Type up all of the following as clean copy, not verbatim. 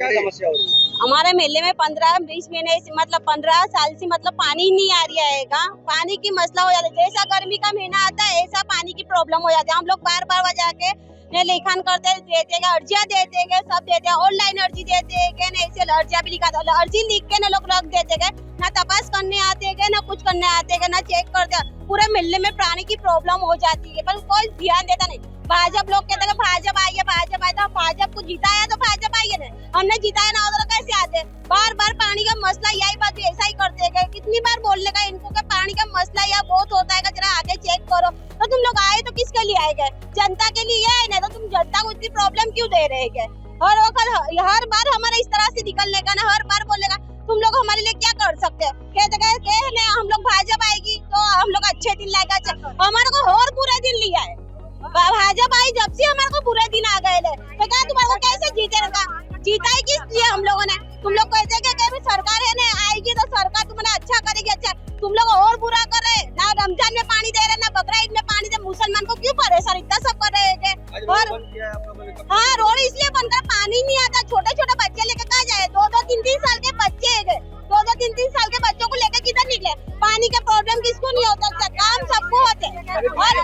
क्या समस्या हो रही है? हमारे मेले में 15-20 महीने से मतलब 15 साल से मतलब पानी नहीं आ रहा है। पानी की मसला हो जाता है, जैसा गर्मी का महीना आता है ऐसा पानी की प्रॉब्लम हो जाती है। हम लोग बार बार जाके लेखन करते देते अर्जिया देते गए, सब देते हैं, ऑनलाइन अर्जी देते गए, ऐसे अर्जिया भी लिखा था, अर्जी लिख के ना लोग रख देते गए, ना तपास करने आते गए, ना कुछ करने आते गए, ना चेक करते। पूरे मेले में पानी की प्रॉब्लम हो जाती है पर कोई ध्यान देता नहीं। भाजपा लोग कहते हैं भाजपा आई है, भाजपा आई, तो भाजपा को जिताया तो भाजपा आई है ना, हमने जिताया ना उधर कैसे आते। बार बार पानी का मसला यही बात ऐसा ही करते गए, कितनी बार बोलने का इनको का पानी का मसला या बहुत होता है, जरा आगे चेक करो। तो तुम लोग आए तो किसके लिए आए गए? जनता के लिए है ना, तो तुम जनता को इतनी प्रॉब्लम क्यों दे रहे गए? हर बार हमारा इस तरह से निकलने का ना, हर बार बोलेगा तुम लोग हमारे लिए क्या कर सकते हैं? कहते गए हम लोग भाजपा आएगी तो हम लोग अच्छे दिन लाएगा, हमारे को और बुरे दिन लिया है। भाजपा आई जब से हमारे को बुरे दिन आ गए, तो क्या तुम्हारे को कैसे जीता है किस लिए हम लोगों ने? तुम लोग कहते कि सरकार है ना आएगी तो सरकार तुम्हें अच्छा करेगी, अच्छा तुम लोग और बुरा कर रहे। ना रमजान में पानी दे रहे, ना बकरा ईद में पानी दे, मुसलमान को क्यों परेशान इतना सब कर रहे हैं? और हाँ, रोड इसलिए बनकर पानी नहीं आता, छोटे छोटे बच्चे लेके कहाँ जाए? 2-3 साल के बच्चे है, 2-3 साल के बच्चों को लेकर किधर निकले? पानी का प्रॉब्लम किसको नहीं होता? काम सबको होते। और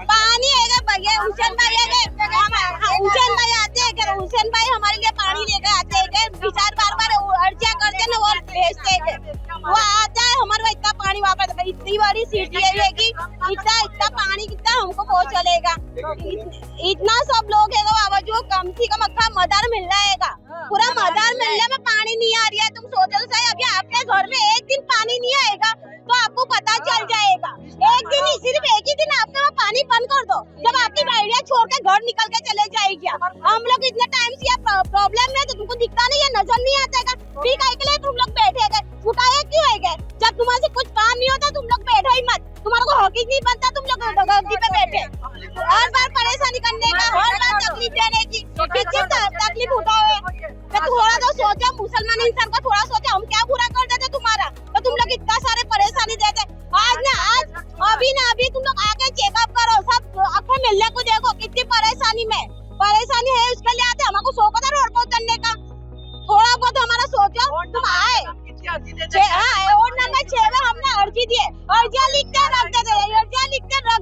पानी है भैया, हुसैन भाई आते हैं, हुसैन भाई हमारे लिए पानी लेकर आते हैं, विचार बार बार अर्जिया करते हैं ना, वो भेजते हैं, वो आता है हमारे इतना पानी वापस। इतनी बड़ी सिटी है कि इतना पानी कितना हमको पहुँच चलेगा? इतना सब लोग है बाबा, जो कम से कम अक्खा मदार मिल रहा है, पूरा मदार मिलने में पानी नहीं आ रही है। तुम सोचो सही, अभी आपके घर में एक दिन पानी नहीं आएगा तो आपको पता चल जाएगा। एक दिन ही, सिर्फ एक ही दिन आपके वहाँ पानी बंद कर दो, जब आपकी गाड़ियाँ छोड़ के घर निकल के चले जाएगी। हम लोग इतने टाइम से प्रॉब्लम है तो तुमको दिखता नहीं है, नजर नहीं आता है, ठीक है के लिए तुम लोग बैठे गए, उठाए क्यों है गए? जब तुम्हारे से कुछ काम नहीं होता तुम लोग बैठो ही मत, तुम्हारे को हक नहीं बनता, तुम लोग गद्दी पे बैठे। हर बार परेशानी करने का, हर बार तकलीफ देने की, कितनी तकलीफ उठाओ। थोड़ा तो सोचो, मुसलमान इंसान का थोड़ा सोचो, हम क्या बुरा कर देते तुम्हारा, तो तुम लोग इतना सारे परेशानी देते। आज अभी तुम लोग आके चेकअप करो, सब आंखें मिलने को देखो कितनी परेशानी है, उसके लिए आते। हमको शौक था रोड पर उतरने का, थोड़ा बहुत हमारा सोचो। तुम आए और नंबर 6 में हमने अर्जी दिए, अर्जिया लिखते रख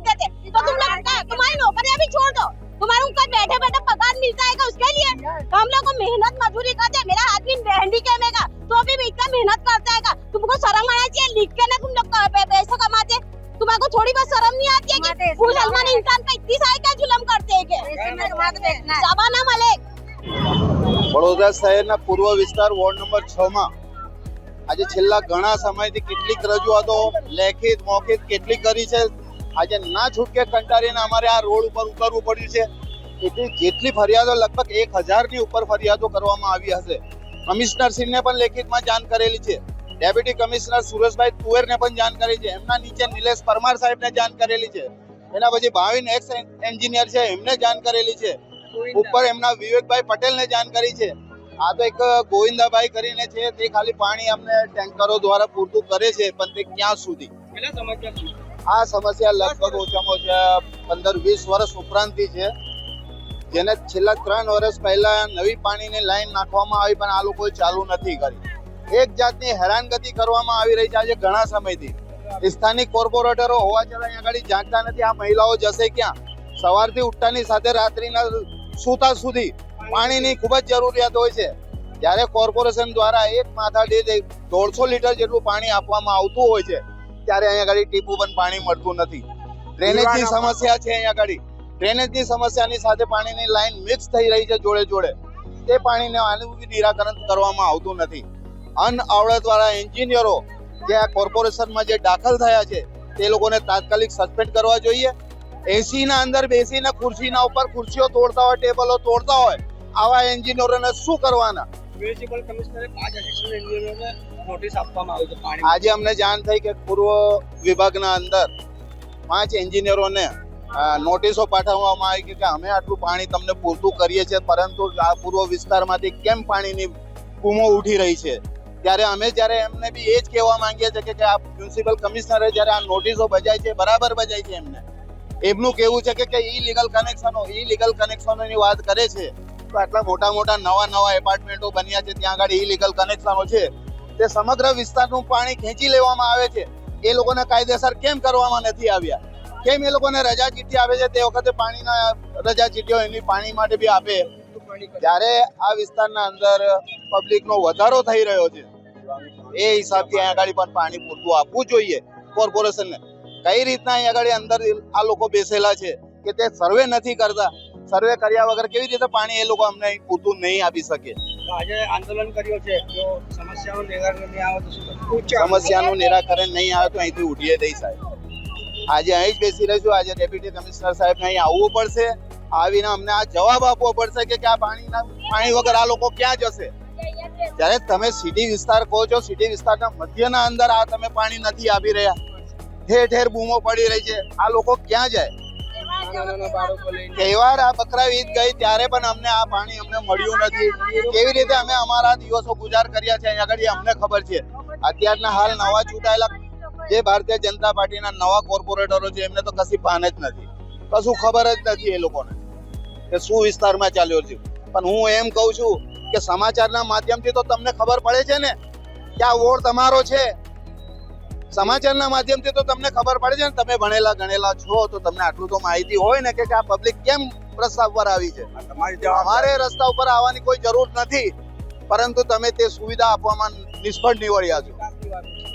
देते, तो तुम लोग तुम्हारी नौकरियां भी छोड़ दो, तुम्हारे उनका बैठे पगार मिलता है उसके लिए? तो हम लोग को मेहनत मजदूरी करते, मेरा आदमी हैंडीकैप है तो भी इतना मेहनत करता है, तुमको शर्म आना चाहिए, लिख के ना तुम लोग पैसा कमाते, तुम्हारे थोड़ी बहुत शर्म नहीं आती है कि मुसलमान इंसान पे इतनी सारी क्या जुलम करते हैं? शाबाना मलिक। વડોદરા શહેરના પૂર્વ વિસ્તાર વોર્ડ નંબર 6 માં આજે છેલ્લા ઘણા સમયથી કેટલીક રજૂઆતો લેખિત મૌખિક કેટલી કરી છે, આજે ના છૂટકે કંટાળીને અમારે આ રોડ ઉપર ઉતરવું પડ્યું છે। એટલી જેટલી ફરિયાદો લગભગ 1000ની ઉપર ફરિયાદો કરવામાં આવી હશે। કમિશનરશ્રીને પણ લેખિતમાં જાણ કરેલી છે, ડેપ્યુટી કમિશનર સુરેશભાઈ તુવેરને પણ જાણ કરી છે, એમના નીચે નિલેશ પરમાર સાહેબને જાણ કરેલી છે, એના પછી ભાવિન એક્સ એન્જિનિયર છે એમને જાણ કરેલી છે, ઉપર એમના વિવેકભાઈ પટેલને જાણ કરી છે। આ તો એક ગોવિંદાભાઈ કરીને છે, તે ખાલી પાણી અમને ટેન્કરો દ્વારા પૂરતું કરે છે, પણ તે ક્યાં સુધી? આ સમસ્યા લગભગ ઓછામાં ઓછા 15-20 વર્ષ ઉપરાંતથી છે, જેને છેલ્લા 3 વર્ષ પહેલા નવી પાણીની લાઈન નાખવામાં આવી પણ આ લોકોએ ચાલુ નથી કરી। એક જાતની હેરાનગતિ કરવામાં આવી રહી છે આજે ઘણા સમયથી। સ્થાનિક કોર્પોરેટરો હોવા છતાં અહીંયા આગળ જાગતા નથી। આ મહિલાઓ જશે ક્યાં? સવારથી ઉઠતાની સાથે રાત્રિના સૂતા સુધી પાણીની ખૂબ જ જરૂરિયાત હોય છે। જ્યારે કોર્પોરેશન દ્વારા એક માથા દીઠ 150 લીટર જેટલું પાણી આપવામાં આવતું હોય છે, ત્યારે અહીંયા આગળ ટીપું પણ પાણી મળતું નથી। ડ્રેનેજની સમસ્યા છે, અહીંયા આગળ ડ્રેનેજની સમસ્યાની સાથે પાણીની લાઈન મિક્સ થઈ રહી છે જોડે જોડે, તે પાણીને આનું નિરાકરણ કરવામાં આવતું નથી। અનઆવડતવાળા એન્જિનિયરો જે આ કોર્પોરેશનમાં જે દાખલ થયા છે તે લોકોને તાત્કાલિક સસ્પેન્ડ કરવા જોઈએ। એસીના અંદર બેસીને ખુરશીના ઉપર ખુરશીઓ તોડતા હોય, ટેબલો તોડતા હોય, આવા એન્જિનિયરોને શું કરવાના? મ્યુનિસિપલ કમિશનરે 5 એસિસ્ટન્ટ એન્જિનિયરોને નોટિસ આપવામાં આવી છે પાણી। આજે અમને જાણ થઈ કે પૂર્વ વિભાગના અંદર 5 એન્જિનિયરોને નોટિસો પાઠવવામાં આવી કે અમે આટલું પાણી તમને પૂરતું કરીએ છીએ, પરંતુ આ પૂર્વ વિસ્તારમાંથી કેમ પાણીની બૂમો ઉઠી રહી છે? ત્યારે અમે જ્યારે એમને બી એ જ કહેવા માંગીએ છીએ કે આ મ્યુનિસિપલ કમિશનરે જ્યારે આ નોટિસો બજાવી છે બરાબર બજાવી છે, એમનું કહેવું છે કે ઇલીગલ કનેક્શનોની વાત કરે છે, તો આટલા મોટા મોટા નવા એપાર્ટમેન્ટો બન્યા છે, ત્યાં આગળ ઇલીગલ કનેક્શનો છે, તે સમગ્ર વિસ્તારનું પાણી ખેંચી લેવામાં આવે છે. એ લોકોને કાયદેસર કેમ કરવામાં નથી આવ્યા? કેમ એ લોકોને રજા ચીઠ્ઠી આપે છે? તે વખતે પાણીના રજા ચીઠ્ઠીઓ એની પાણી માટે બી આપે. જ્યારે આ વિસ્તારના અંદર પબ્લિકનો વધારો થઈ રહ્યો છે, એ હિસાબથી અહીંયા આગળ પણ પાણી પૂરતું આપવું જોઈએ કોર્પોરેશનને. કઈ રીતના અહીંયા આગળ અંદર આ લોકો બેસેલા છે કે તે સર્વે નથી કરતા. સર્વે કર્યા વગર કેવી રીતે પાણી એ લોકો અમને પૂરતું નહીં આપી શકે? આજે આંદોલન કર્યો છે, જો સમસ્યાનું નિરાકરણ નહીં આવે તો શું? સમસ્યાનું નિરાકરણ નહીં આવે તો અહીંથી ઉઠીએ દઈ સાહેબ. આજે અહીં જ બેસી રહીશું. આજે ડેપ્યુટી કમિશનર સાહેબને અહીં આવવું પડશે. આવીને અમને આ જવાબ આપવો પડશે કે આ પાણી વગર આ લોકો ક્યાં જશે? જ્યારે તમે સિટી વિસ્તાર કહો છો, સિટી વિસ્તારના મધ્યના અંદર આ તમે પાણી નથી આપી રહ્યા. ઠેર ઠેર બૂમો પડી રહી છે. આ લોકો ક્યાં જાય? નાના બાળકો લઈને તહેવાર આ બકરા ઈદ ગઈ ત્યારે પણ અમને આ પાણી અમને મળ્યું નથી. કેવી રીતે અમે અમારા દિવસો ગુજાર કર્યા છે અહીંયા આગળ અમને ખબર છે. અત્યારના હાલ નવા ચૂંટાયેલા જે ભારતીય જનતા પાર્ટીના નવા કોર્પોરેટરો છે, એમને તો કશી ભાન જ નથી, કશું ખબર જ નથી એ લોકોને કે શું વિસ્તારમાં ચાલ્યો છે. પણ હું એમ કહું છું કે સમાચારના માધ્યમથી તો તમને ખબર પડે છે ને કે આ વોર્ડ તમારો છે. સમાચારના માધ્યમથી તો તમને ખબર પડે છે ને. તમે ભણેલા ગણેલા છો તો તમને આટલું તો માહિતી હોય ને કે આ પબ્લિક કેમ રસ્તા ઉપર આવી છે. અમારે રસ્તા ઉપર આવવાની કોઈ જરૂર નથી, પરંતુ તમે તે સુવિધા આપવામાં નિષ્ફળ નીવડ્યા છો.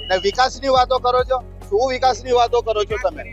ને વિકાસની વાતો કરો છો. શું વિકાસની વાતો કરો છો તમે?